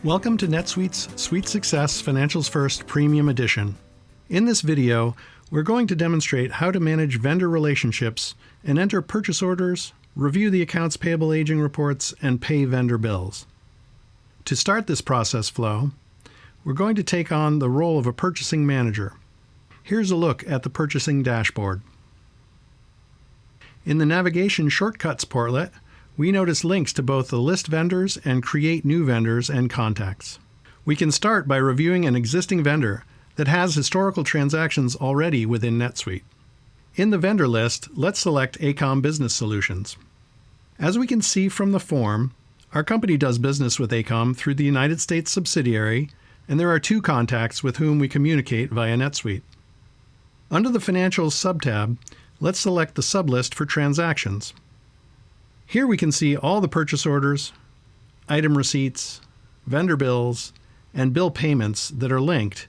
Welcome to NetSuite's SuiteSuccess Financials First Premium Edition. In this video, we're going to demonstrate how to manage vendor relationships and enter purchase orders, review the accounts payable aging reports, and pay vendor bills. To start this process flow, we're going to take on the role of a purchasing manager. Here's a look at the purchasing dashboard. In the Navigation Shortcuts portlet, we notice links to both the list vendors and create new vendors and contacts. We can start by reviewing an existing vendor that has historical transactions already within NetSuite. In the vendor list, let's select AECOM Business Solutions. As we can see from the form, our company does business with AECOM through the United States subsidiary, and there are two contacts with whom we communicate via NetSuite. Under the Financials subtab, let's select the sublist for transactions. Here we can see all the purchase orders, item receipts, vendor bills, and bill payments that are linked,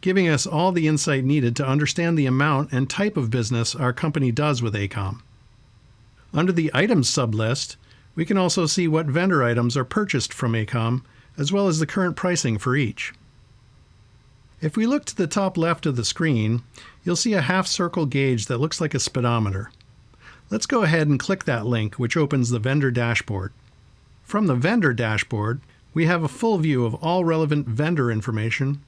giving us all the insight needed to understand the amount and type of business our company does with AECOM. Under the Items sublist, we can also see what vendor items are purchased from AECOM, as well as the current pricing for each. If we look to the top left of the screen, you'll see a half-circle gauge that looks like a speedometer. Let's go ahead and click that link, which opens the vendor dashboard. From the vendor dashboard, we have a full view of all relevant vendor information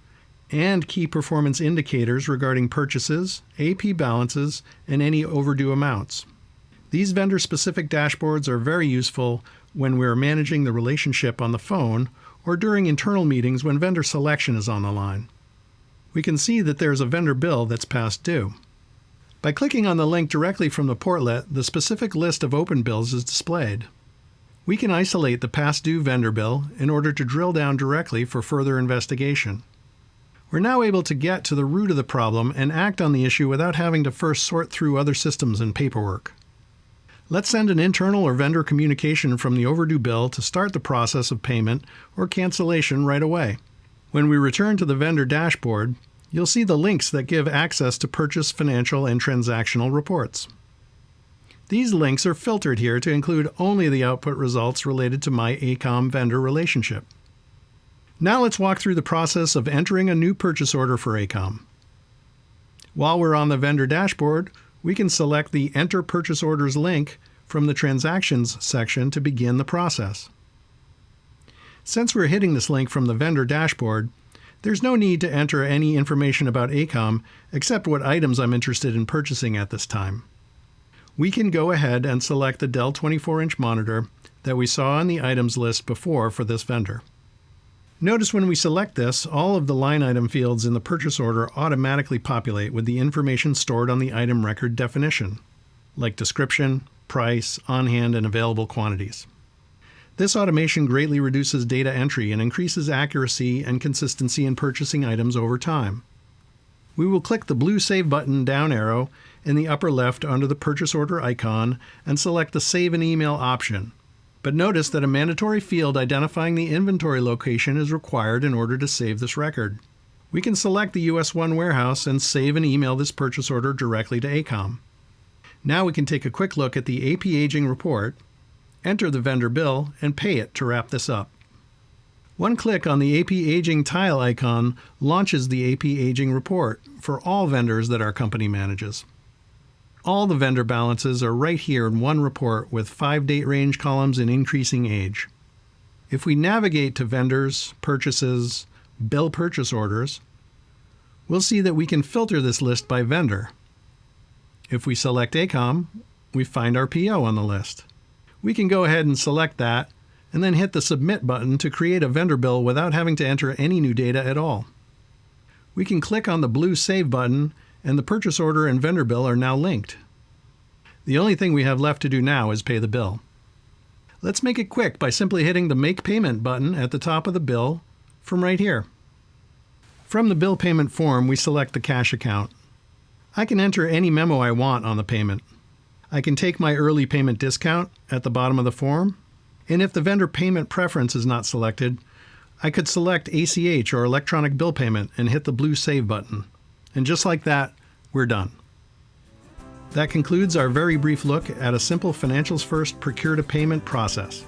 and key performance indicators regarding purchases, AP balances, and any overdue amounts. These vendor-specific dashboards are very useful when we're managing the relationship on the phone or during internal meetings when vendor selection is on the line. We can see that there's a vendor bill that's past due. By clicking on the link directly from the portlet, the specific list of open bills is displayed. We can isolate the past due vendor bill in order to drill down directly for further investigation. We're now able to get to the root of the problem and act on the issue without having to first sort through other systems and paperwork. Let's send an internal or vendor communication from the overdue bill to start the process of payment or cancellation right away. When we return to the vendor dashboard, you'll see the links that give access to purchase, financial, and transactional reports. These links are filtered here to include only the output results related to my AECOM vendor relationship. Now let's walk through the process of entering a new purchase order for AECOM. While we're on the vendor dashboard, we can select the Enter Purchase Orders link from the Transactions section to begin the process. Since we're hitting this link from the vendor dashboard, there's no need to enter any information about AECOM except what items I'm interested in purchasing at this time. We can go ahead and select the Dell 24-inch monitor that we saw on the items list before for this vendor. Notice when we select this, all of the line item fields in the purchase order automatically populate with the information stored on the item record definition, like description, price, on-hand, and available quantities. This automation greatly reduces data entry and increases accuracy and consistency in purchasing items over time. We will click the blue Save button down arrow in the upper left under the purchase order icon and select the Save an Email option. But notice that a mandatory field identifying the inventory location is required in order to save this record. We can select the US 1 warehouse and save and email this purchase order directly to AECOM. Now we can take a quick look at the AP aging report, enter the vendor bill, and pay it to wrap this up. One click on the AP Aging tile icon launches the AP Aging report for all vendors that our company manages. All the vendor balances are right here in one report with 5 date range columns in increasing age. If we navigate to Vendors, Purchases, Bill Purchase Orders, we'll see that we can filter this list by vendor. If we select AECOM, we find our PO on the list. We can go ahead and select that, and then hit the Submit button to create a vendor bill without having to enter any new data at all. We can click on the blue Save button, and the purchase order and vendor bill are now linked. The only thing we have left to do now is pay the bill. Let's make it quick by simply hitting the Make Payment button at the top of the bill from right here. From the bill payment form, we select the cash account. I can enter any memo I want on the payment. I can take my early payment discount at the bottom of the form, and if the vendor payment preference is not selected, I could select ACH or electronic bill payment and hit the blue Save button. And just like that, we're done. That concludes our very brief look at a simple Financials First procure-to-payment process.